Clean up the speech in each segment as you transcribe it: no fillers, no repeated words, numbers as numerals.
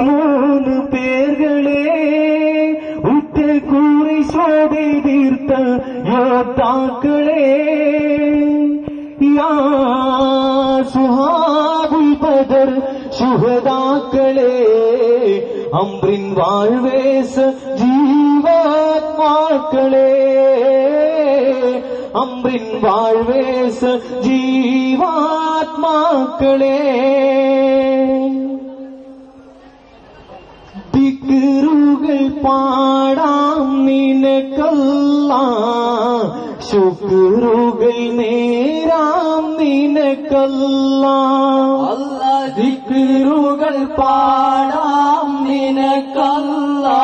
மூணு பேர்களே உற்ற கூரை சோதை தீர்த்த யோத்தாக்களே யா சுஹாபுல் பதர் சுஹதாக்களே அம்ரின் வாழ்வேச ஜீவாத்மாக்களே அம்ரின் வாழ்வேச ஜீவாத்മാക്കളെ ദിക്റുകൾ പാടാം നിനക്കല്ലാഹ് ശുക്റുകൾ നേരാം നിനക്കല്ലാഹ് അല്ലാഹ് ദിക്റുകൾ പാടാം നിനക്കല്ലാഹ്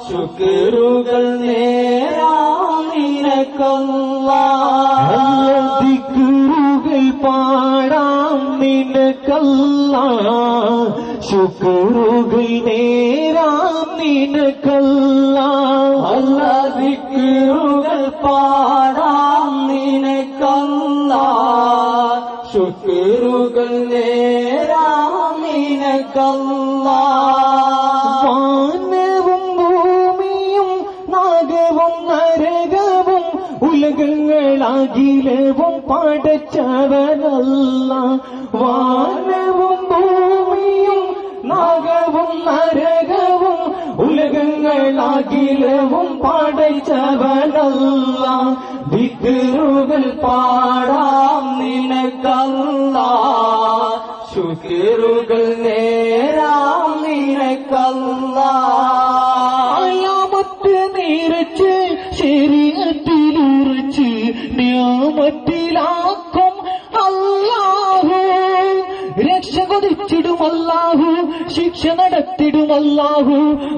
ശുക്റുകൾ നേരാം നിനക്കല്ലാഹ് ദിക്റുകൾ പാടാം നിനക്കല്ലാഹ് ശുക്റുകൾ നേരാം നിനക്കല്ലാഹ് അല്ലാഹ് ദിക്റുകൾ പാടാം നിനക്കല്ലാഹ് ശുക്റുകൾ നേരാം നിനക്കല്ലാഹ് വാനവും ഭൂമിയും നാഗവും നരകവും ഉലകങ്ങളാകിലവും പടച്ചവനല്ല വാനവും ഭൂമിയും നാഗവും നരകവും ഉലകങ്ങളാകിലവും പടച്ചവനല്ല ദിക്റുകൾ പാടാം നിനക്കല്ലാഹ് ശുക്റുകൾ നേരാം നിനക്കല്ലാഹ് അലാമത്ത് നിറച്ച് ശരീഅത്തിലുറച്ച് നിയമത്തിലാക്കും അല്ലാഹു രക്ഷ കൊതിച്ചിടും അല്ലാഹു ശിക്ഷ നടത്തിടും അല്ലാഹു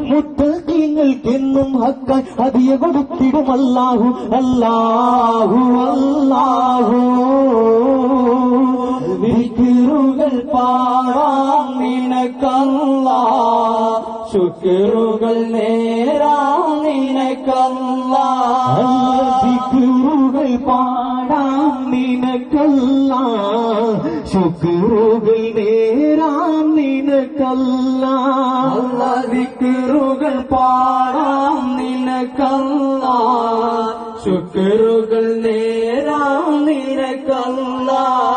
മുത്തഖീങ്ങൾക്കെന്നും ഹക്കായി ഹദിയ കൊടുത്തിടും അല്ലാഹു അല്ലാഹു അല്ലാഹു ദിക്റുകൾ പാടാം നിനക്കല്ലാഹ് ശുക്റുകൾ നേരാം നിനക്കല്ലാഹ് ദിക്റുകൾ പാടാം നിനക്കല്ലാഹ് ശുക്റുകൾ നേരാം നിനക്കല്ലാഹ് അല്ലാഹ് ദിക്റുകൾ പാടാം നിനക്കല്ലാഹ് ശുക്റുകൾ നേരാം നിനക്കല്ലാഹ്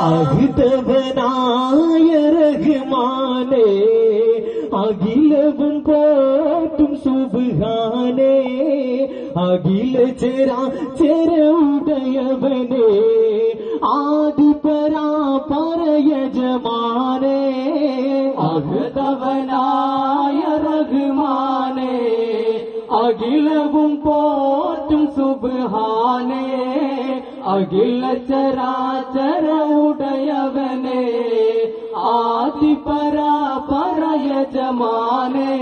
അഹിതവനായ റഹ്മാനേ അഖിലവും പോറ്റും സുബ്ഹാനേ അഖില ചരാചര ഉടയവനേ ആദിപരാപര യജമാനേ അഹിതവനായ റഹ്മാനേ അഖിലവും പോറ്റും സുബ്ഹാനേ അഖില ചരാചര ഉടയവനേ ആദിപരാപര യജമാനേ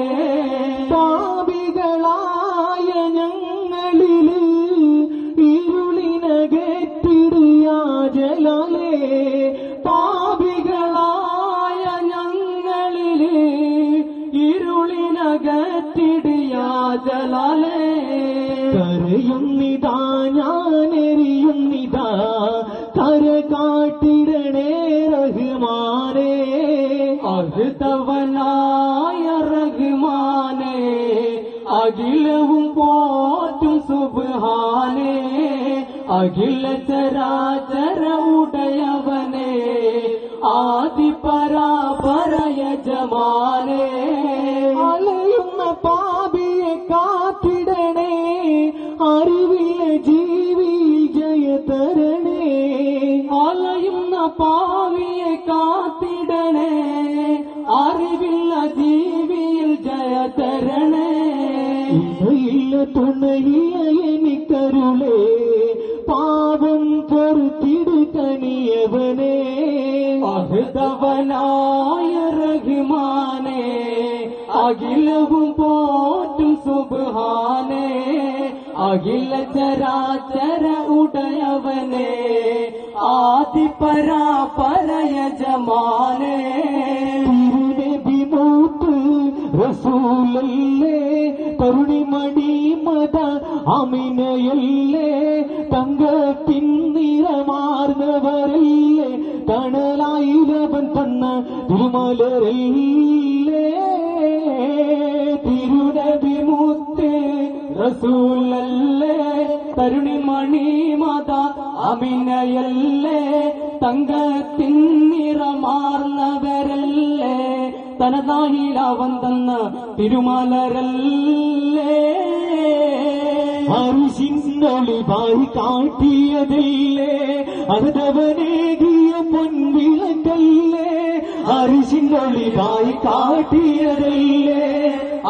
പാപികളായ ഞങ്ങളില് ഇരുളിനകറ്റിടുയാ ജലാലേ പാപികളായ ഞങ്ങളില് ഇരുളിനകറ്റിടിയാ ജലാലേ കരയുന്നിതാ ഞാനെറിയുന്നിതാ കര കാട്ടിടണേ റഹ്മാനേ അഹിതവനായ റഹ്മാനേ അഖിലവും പോറ്റും സുബ്ഹാനേ അഖില ചരാചര ഉടയവനേ ആദിപരാപര യജമാനേ അലയുന്ന പാപിയെ കാത്തിടണേ അറിവില്ല ജീവിയിൽ ജയതരണേ അലയുന്ന പാവിയെ കാത്തിടണേ അറിവില്ല ജീവിയിൽ ജയതരണേ ഇല്ല തുണയില്ല എനിക്കരുളേ പാപം പൊറുത്തിടു തനിയവനേ അഹിതവനായ റഹ്മാനേ അഖിലവും പോറ്റും സുബ്ഹാനേ അഖില ചരാചര ഉടയവനേ ആദിപരാപര യജമാനേ തിരുനബി മൂത്ത് റസൂലല്ലേ കരുണിമണി മത അമിനയല്ലേ തങ്കത്തിൻ നിറമാർന്നവരല്ലേ തണലായിലവൻ തന്ന തിരുമലരല്ലേ തിരുനബി മുത്ത് റസൂലല്ലേ തരുണിമണി മാത അമിനയല്ലേ തങ്കത്തിൻ നിറമാർന്നവരല്ലേ തനതായിലവൻ തന്ന തിരുമലരല്ലേ അരിശിന്നൊളിവായി കാട്ടിയതല്ലേ അതവനേകിയ പൊൻവിളക്കല്ലേ അരിശിന്നൊളിവായി കാട്ടിയതല്ലേ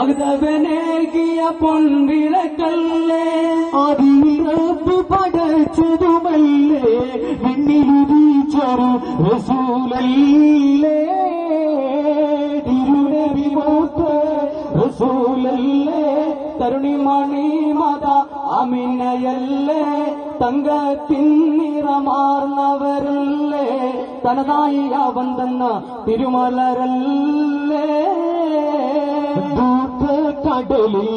അകതവനേകിയ പൊൻവിളക്കല്ലേ അതിറപ്പ് പടച്ചതുമല്ലേ വിണ്ണിലുദിച്ചൊരു റസൂലല്ലേ തിരുനബി മൂത്ത് റസൂലല്ലേ തരുണിമണി മാത അമിനയല്ലേ തങ്കത്തിൻ നിറമാർന്നവരല്ലേ തനതായി അവൻ തന്ന തിരുമലരല്ലേ കടലിൽ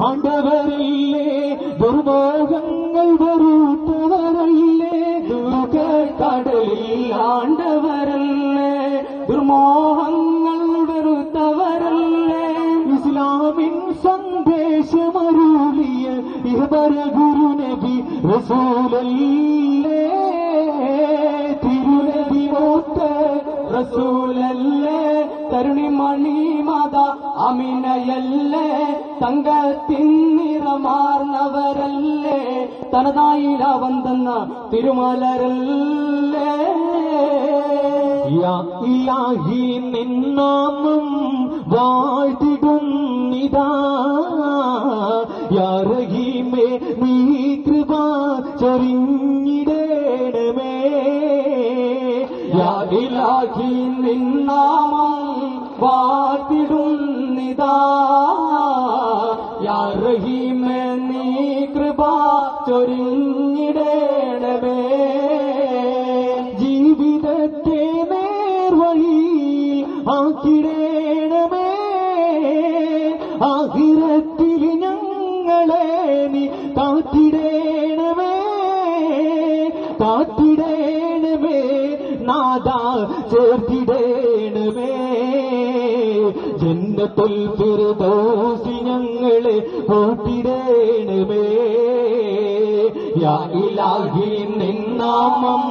ആണ്ടവരല്ലേ ദുർമോഹങ്ങൾ വെറുത്തവരല്ലേ കടലിൽ ആണ്ടവരല്ലേ ദുർമോഹങ്ങൾ വെറുത്തവരല്ലേ ഇസ്ലാമിൻ സന്ദേശമരുളിയ ഇഹബര ഗുരുനബി റസൂലല്ലേ തിരുനബി മൂത്ത റസൂലല്ലേ തരുണിമണി മാത അമിനയല്ലേ തങ്കത്തിൻ നിറമാർന്നവരല്ലേ തനതായിലവൻ തന്ന തിരുമലരല്ലേ യാ ഇലാഹി നിന്നാമം വാഴ്ത്തിടുന്നിതാ യാ റഹീമേ നീ കൃപ ചൊരിഞ്ഞിടേണമേ യാ ഇലാഹി നിന്നാമം വാഴ്ത്തിടുന്നിതാ യാ റഹീമേ നീ കൃപ ചൊരിഞ്ഞിടേണമേ ജീവിതത്തെ നേർവഴി ആക്കിടേണമേ ആഖിറത്തിൽ ഞങ്ങളെ നീ കാത്തിടേണമേ കാത്തിടേണമേ നാദാ ചേർത്തിടേണമേ ജന്നത്തുൽ ഫിർദൗസി ഞങ്ങളെ കൂട്ടിടേണമേ യാ ഇലാഹി നിന്നാമം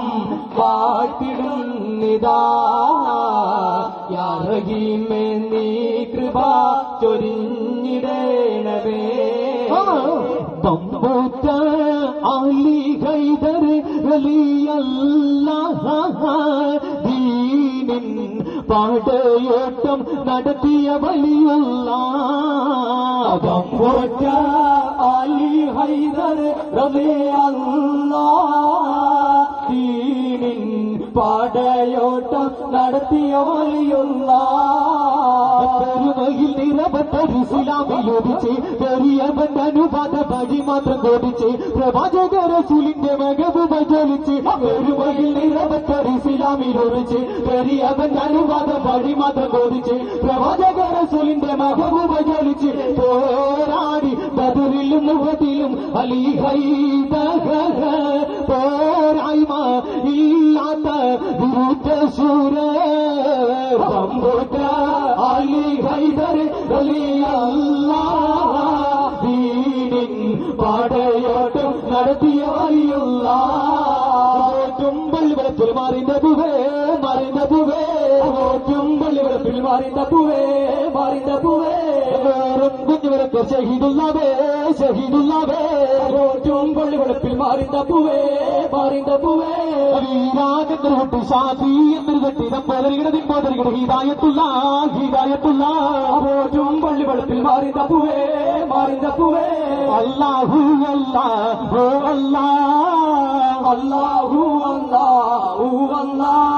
വാഴ്ത്തിടുന്നിതാ യാ റഹീമേ നീ കൃപ ചൊരിഞ്ഞിടേണമേ ബമ്പൂത്ത അലി ഹൈദർ റളിയല്ലാഹു ദീനിൻ പാടയോട്ടം നടത്തിയ വലിയുള്ള ബമ്പൂത്ത അലി ഹൈദർ റളിയല്ലാഹു ദീനിൻ പാടയോട്ടം നടത്തിയ വലിയുള്ള പെരുമയിൽ നിറവട്ടൊരു ഇസ്ലാമിലൊടിച്ച് പെരിയവൻ അനുപാത വഴി മാത്രം കോടിച്ച് പ്രവാചക റസൂലിന്റെ മകബുമ ജ്വലിച്ച് പെരുമയിൽ നിറവട്ടൊരു ഇസ്ലാമിലൊടിച്ച് പെരിയവൻ അനുപാത വഴി മാത്രം കോടിച്ച് പ്രവാചക റസൂലിന്റെ മകബുമ ജ്വലിച്ച് പോരാടി ബദറിലും മുഹദിലും അലി ഹൈദർ പോരായ്മ ഇല്ലാത്ത വിരുദ്ധ ശൂര ബമ്പുത്ര അലി ഹൈദർ റളിയല്ലാഹു ദീനിൻ പാടയോട്ടം നടത്തിയ വലിയുള്ള ചുമ്പൽ മാറിന്തപുവേ മാറിന്തപുവേ ചുമ്പൽ മാറിന്തപുവേ മാറിന്തപുവേ കുഞ്ഞുവിളക്ക് ഷഹീദുള്ളവേ ഷഹീദുള്ളവേ ചുമ്പൽ മാറിന്തപുവേ മാറിന്തപുവേ വീരാജെന്നൊരു ഷാഫി എന്നൊരു കെട്ടി നമ്പോതരികിട ഹിദായത്തുള്ള ഹിദായത്തുള്ള ചുമ്പള്ളി വെളുപ്പിൽ മാറിന്തപുവേ മാറിന്തപുവേ അല്ലാഹു അല്ലാഹു അല്ലാഹ് അല്ലാഹു അല്ലാഹു അല്ലാഹ്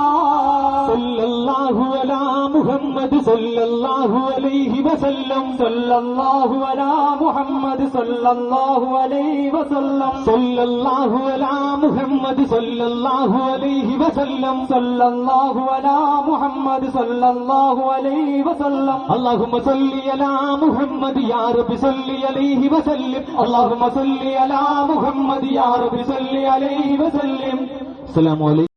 സല്ലല്ലാഹു അലാ മുഹമ്മദ് സല്ലല്ലാഹു അലൈഹി വസല്ലം സല്ലല്ലാഹു അലാ മുഹമ്മദ് സല്ലല്ലാഹു അലൈഹി വസല്ലം സല്ലല്ലാഹു അലാ മുഹമ്മദ് സല്ലല്ലാഹു അലൈഹി വസല്ലം സല്ലല്ലാഹു അലാ മുഹമ്മദ് സല്ലല്ലാഹു അലൈഹി വസല്ലം اللهم صل على محمد يا رب صل عليه وسلم اللهم صل على محمد يا رب صل عليه وسلم السلام عليكم